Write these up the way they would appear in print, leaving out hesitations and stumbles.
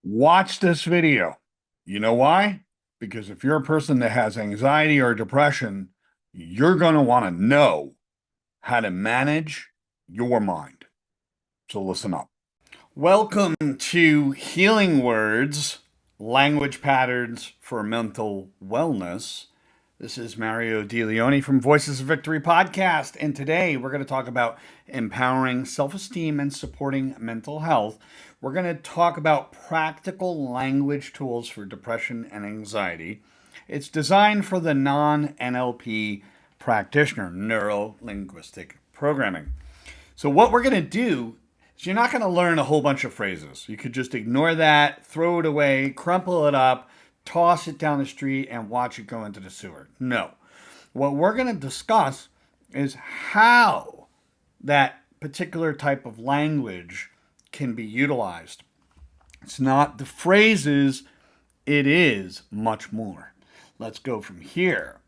Watch this video. You know why? Because if you're a person that has anxiety or depression, you're going to want to know how to manage your mind. So listen up. Welcome to Healing Words, Language Patterns for Mental Wellness. This is Mario DeLeone from Voices of Victory podcast, and today we're going to talk about empowering self-esteem and supporting mental health. We're going to talk about practical language tools for depression and anxiety. It's designed for the non-NLP practitioner, neuro-linguistic programming. So what we're going to do is you're not going to learn a whole bunch of phrases. You could just ignore that, throw it away, crumple it up, toss it down the street, and watch it go into the sewer. No. What we're going to discuss is how that particular type of language can be utilized. It's not the phrases, it is much more. Let's go from here.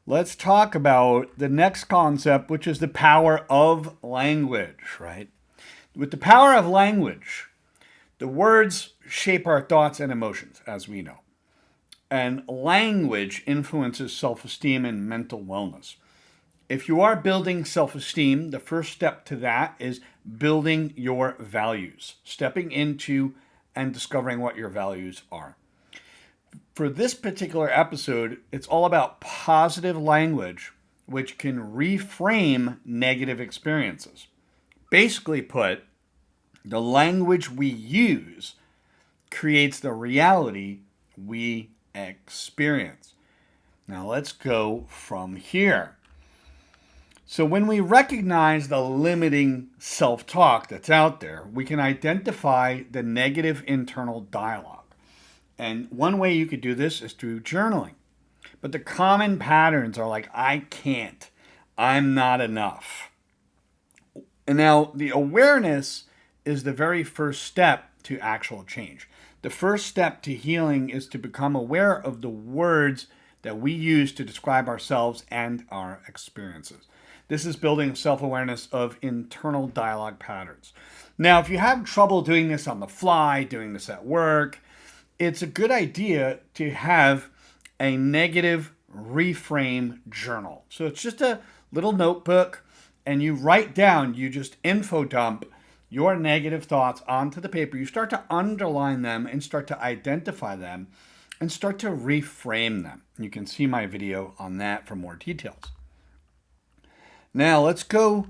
Let's talk about the next concept, which is the power of language, right? With the power of language, the words shape our thoughts and emotions, as we know. And language influences self-esteem and mental wellness. If you are building self-esteem, the first step to that is building your values, stepping into and discovering what your values are. For this particular episode, it's all about positive language, which can reframe negative experiences. Basically put, the language we use creates the reality we experience. Now let's go from here. So when we recognize the limiting self-talk that's out there, we can identify the negative internal dialogue. And one way you could do this is through journaling. But the common patterns are like, I can't, I'm not enough. And now the awareness is the very first step to actual change. The first step to healing is to become aware of the words that we use to describe ourselves and our experiences. This is building self-awareness of internal dialogue patterns. Now, if you have trouble doing this on the fly, doing this at work, it's a good idea to have a negative reframe journal. So it's just a little notebook, and you write down, you just info dump your negative thoughts onto the paper. You start to underline them and start to identify them and start to reframe them. You can see my video on that for more details. Now let's go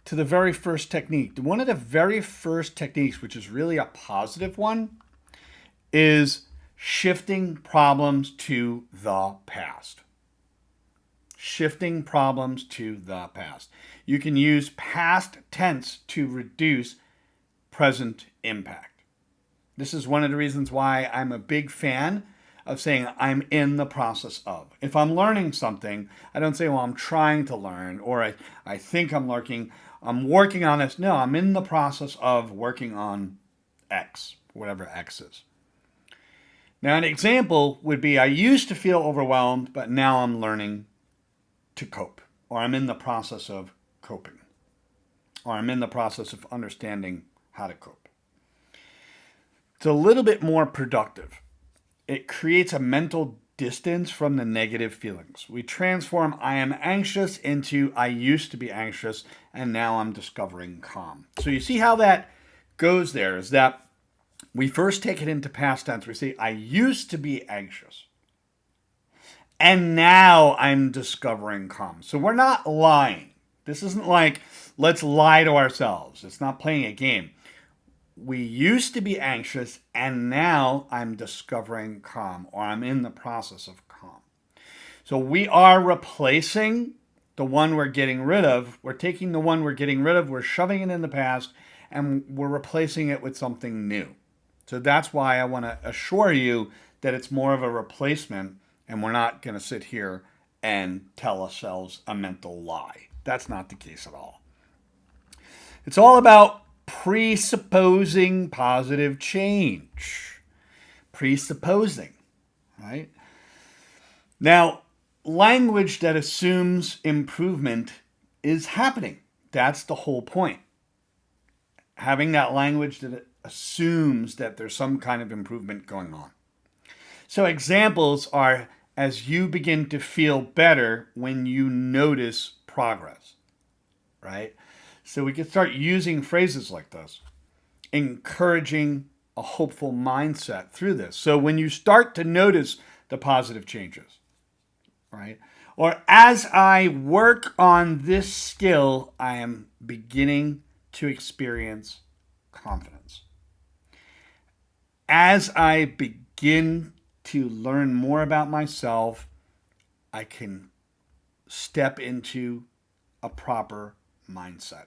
to the very first technique. One of the very first techniques, which is really a positive one, is shifting problems to the past. Shifting problems to the past. You can use past tense to reduce present impact. This is one of the reasons why I'm a big fan of saying I'm in the process of. If I'm learning something, I don't say, well, I'm trying to learn, or I think I'm working on this. No, I'm in the process of working on X, whatever X is. Now, an example would be, I used to feel overwhelmed, but now I'm learning to cope, or I'm in the process of coping, or I'm in the process of understanding how to cope. It's a little bit more productive. It creates a mental distance from the negative feelings. We transform I am anxious into I used to be anxious, and now I'm discovering calm. So you see how that goes there, is that we first take it into past tense. We say, I used to be anxious, and now I'm discovering calm. So we're not lying. This isn't like, let's lie to ourselves. It's not playing a game. We used to be anxious, and now I'm discovering calm, or I'm in the process of calm. So we are replacing the one we're getting rid of. We're taking the one we're getting rid of, we're shoving it in the past, and we're replacing it with something new. So that's why I want to assure you that it's more of a replacement, and we're not going to sit here and tell ourselves a mental lie. That's not the case at all. It's all about presupposing positive change. Presupposing, right? Now, language that assumes improvement is happening. That's the whole point. Having that language that assumes that there's some kind of improvement going on. So examples are as you begin to feel better when you notice progress, right? So we can start using phrases like this, encouraging a hopeful mindset through this. So when you start to notice the positive changes, right? Or as I work on this skill, I am beginning to experience confidence. As I begin to learn more about myself, I can step into a proper mindset.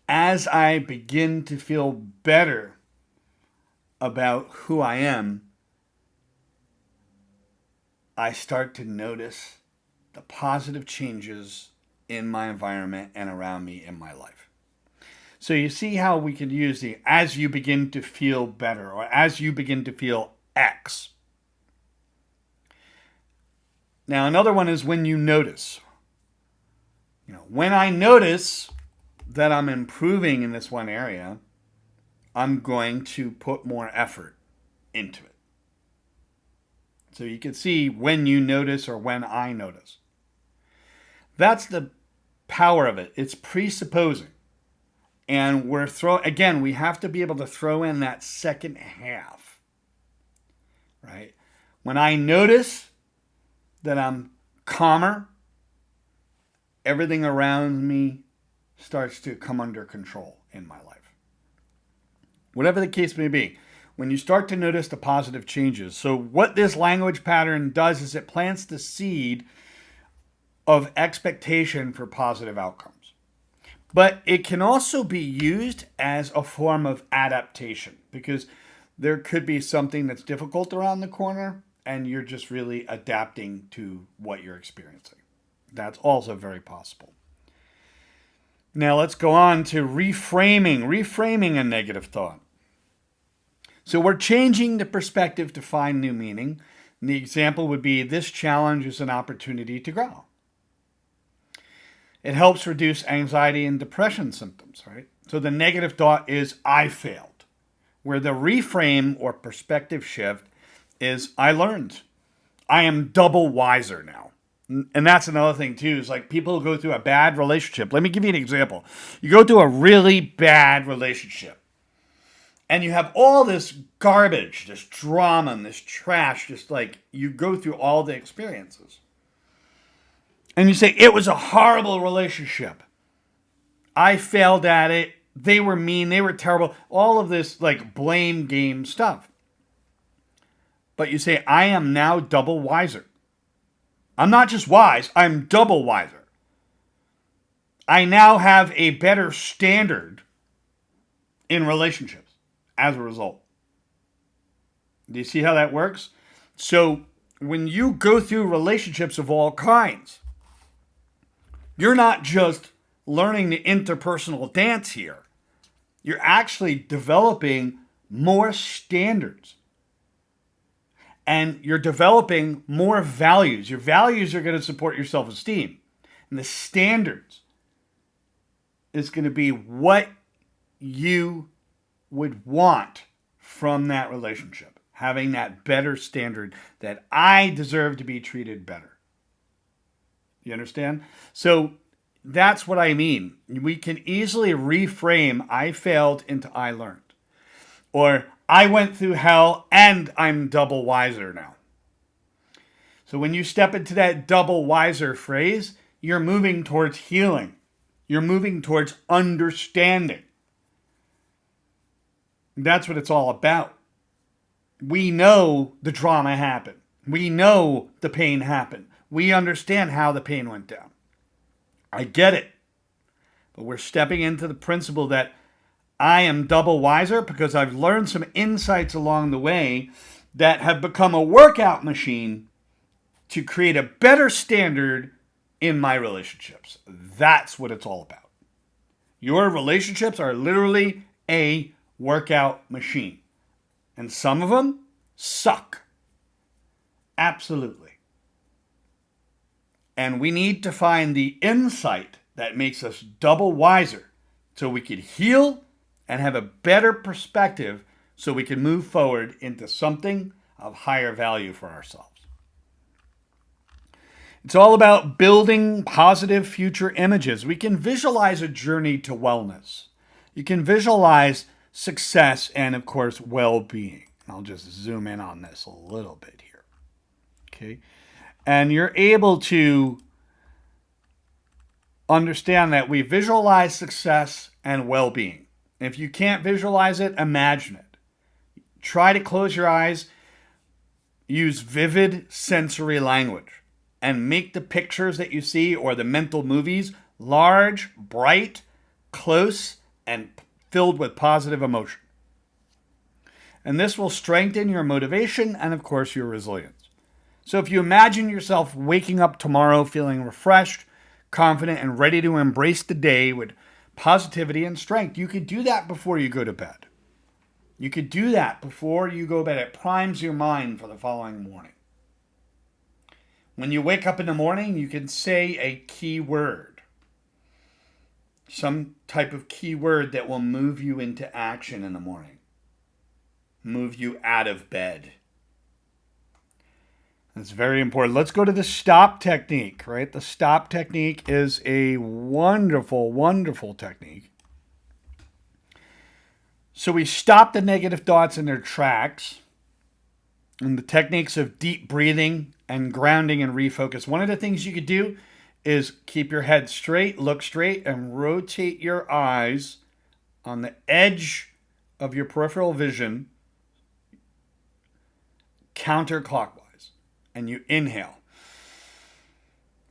As I begin to feel better about who I am, I start to notice the positive changes in my environment and around me in my life. So you see how we could use the as you begin to feel better or as you begin to feel X. Now, another one is when you notice. When I notice that I'm improving in this one area, I'm going to put more effort into it. So you can see when you notice or when I notice. That's the power of it. It's presupposing. And we have to be able to throw in that second half, right? When I notice that I'm calmer, everything around me starts to come under control in my life. Whatever the case may be, when you start to notice the positive changes. So what this language pattern does is it plants the seed of expectation for positive outcomes. But it can also be used as a form of adaptation because there could be something that's difficult around the corner and you're just really adapting to what you're experiencing. That's also very possible. Now let's go on to reframing a negative thought. So we're changing the perspective to find new meaning. And the example would be this challenge is an opportunity to grow. It helps reduce anxiety and depression symptoms, right? So the negative thought is I failed, where the reframe or perspective shift is I learned. I am double wiser now. And that's another thing too, is like people go through a bad relationship. Let me give you an example. You go through a really bad relationship and you have all this garbage, this drama and this trash, just like you go through all the experiences. And you say, it was a horrible relationship. I failed at it. They were mean. They were terrible. All of this like blame game stuff. But you say, I am now double wiser. I'm not just wise, I'm double wiser. I now have a better standard in relationships as a result. Do you see how that works? So when you go through relationships of all kinds, you're not just learning the interpersonal dance here. You're actually developing more standards. And you're developing more values. Your values are going to support your self-esteem. And the standards is going to be what you would want from that relationship. Having that better standard that I deserve to be treated better. You understand? So that's what I mean. We can easily reframe I failed into I learned. Or I went through hell and I'm double wiser now. So when you step into that double wiser phrase, you're moving towards healing. You're moving towards understanding. That's what it's all about. We know the drama happened. We know the pain happened. We understand how the pain went down. I get it. But we're stepping into the principle that I am double wiser because I've learned some insights along the way that have become a workout machine to create a better standard in my relationships. That's what it's all about. Your relationships are literally a workout machine. And some of them suck. Absolutely. And we need to find the insight that makes us double wiser so we could heal and have a better perspective so we can move forward into something of higher value for ourselves. It's all about building positive future images. We can visualize a journey to wellness. You can visualize success and, of course, well-being. I'll just zoom in on this a little bit here. Okay. And you're able to understand that we visualize success and well-being. If you can't visualize it, imagine it. Try to close your eyes. Use vivid sensory language and make the pictures that you see or the mental movies large, bright, close, and filled with positive emotion. And this will strengthen your motivation and, of course, your resilience. So if you imagine yourself waking up tomorrow feeling refreshed, confident, and ready to embrace the day with positivity and strength, you could do that before you go to bed. You could do that before you go to bed. It primes your mind for the following morning. When you wake up in the morning, you can say a key word. Some type of key word that will move you into action in the morning. Move you out of bed. That's very important. Let's go to the stop technique, right? The stop technique is a wonderful, wonderful technique. So we stop the negative thoughts in their tracks. And the techniques of deep breathing and grounding and refocus. One of the things you could do is keep your head straight, look straight, and rotate your eyes on the edge of your peripheral vision counterclockwise. And you inhale.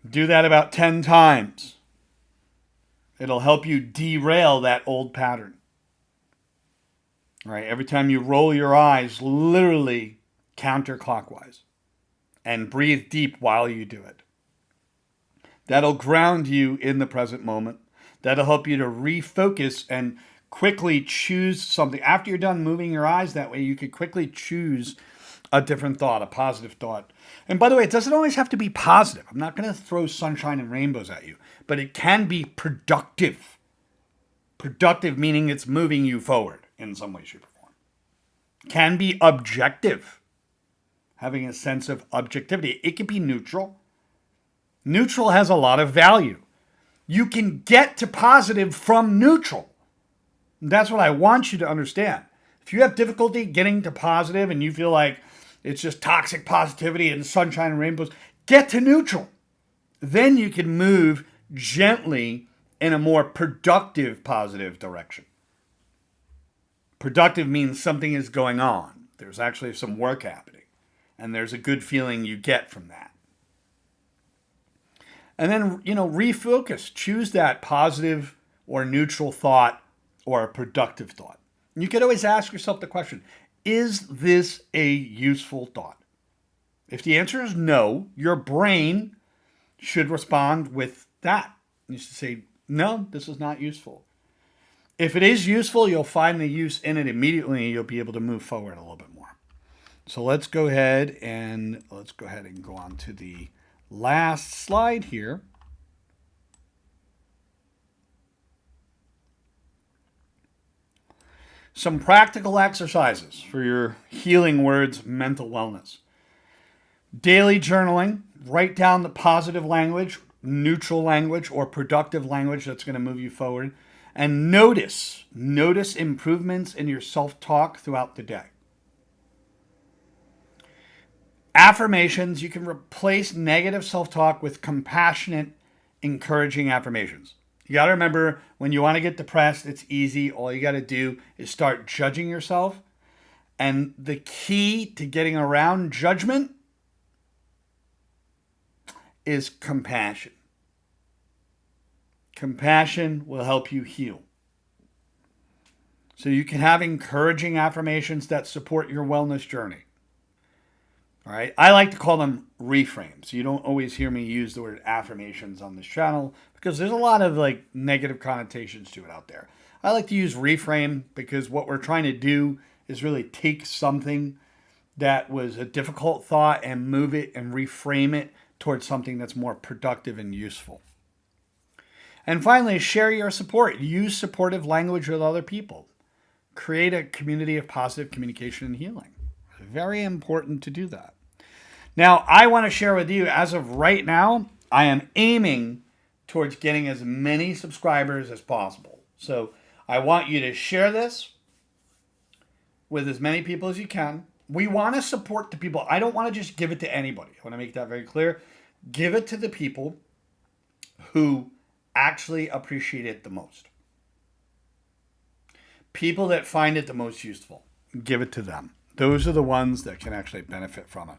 Do that about 10 times. It'll help you derail that old pattern. All right, every time you roll your eyes, literally counterclockwise, and breathe deep while you do it. That'll ground you in the present moment. That'll help you to refocus and quickly choose something. After you're done moving your eyes that way, you could quickly choose a different thought, a positive thought. And by the way, it doesn't always have to be positive. I'm not going to throw sunshine and rainbows at you, but it can be productive. Productive meaning it's moving you forward in some way, shape, or form. Can be objective, having a sense of objectivity. It can be neutral. Neutral has a lot of value. You can get to positive from neutral. That's what I want you to understand. If you have difficulty getting to positive and you feel like it's just toxic positivity and sunshine and rainbows, get to neutral. Then you can move gently in a more productive, positive direction. Productive means something is going on. There's actually some work happening. And there's a good feeling you get from that. And then, refocus. Choose that positive or neutral thought or a productive thought. You could always ask yourself the question, is this a useful thought? If the answer is no, your brain should respond with that. You should say, no, this is not useful. If it is useful, you'll find the use in it immediately and you'll be able to move forward a little bit more. So let's go ahead and go on to the last slide here. Some practical exercises for your healing words, mental wellness. Daily journaling. Write down the positive language, neutral language, or productive language that's going to move you forward. And notice improvements in your self-talk throughout the day. Affirmations, you can replace negative self-talk with compassionate, encouraging affirmations. You got to remember, when you want to get depressed, it's easy. All you got to do is start judging yourself. And the key to getting around judgment is compassion. Compassion will help you heal. So you can have encouraging affirmations that support your wellness journey. All right. I like to call them reframes. You don't always hear me use the word affirmations on this channel because there's a lot of negative connotations to it out there. I like to use reframe because what we're trying to do is really take something that was a difficult thought and move it and reframe it towards something that's more productive and useful. And finally, share your support. Use supportive language with other people. create a community of positive communication and healing. Very important to do that. Now, I want to share with you, as of right now, I am aiming towards getting as many subscribers as possible. So I want you to share this with as many people as you can. We want to support the people. I don't want to just give it to anybody. I want to make that very clear. Give it to the people who actually appreciate it the most. People that find it the most useful. Give it to them. Those are the ones that can actually benefit from it.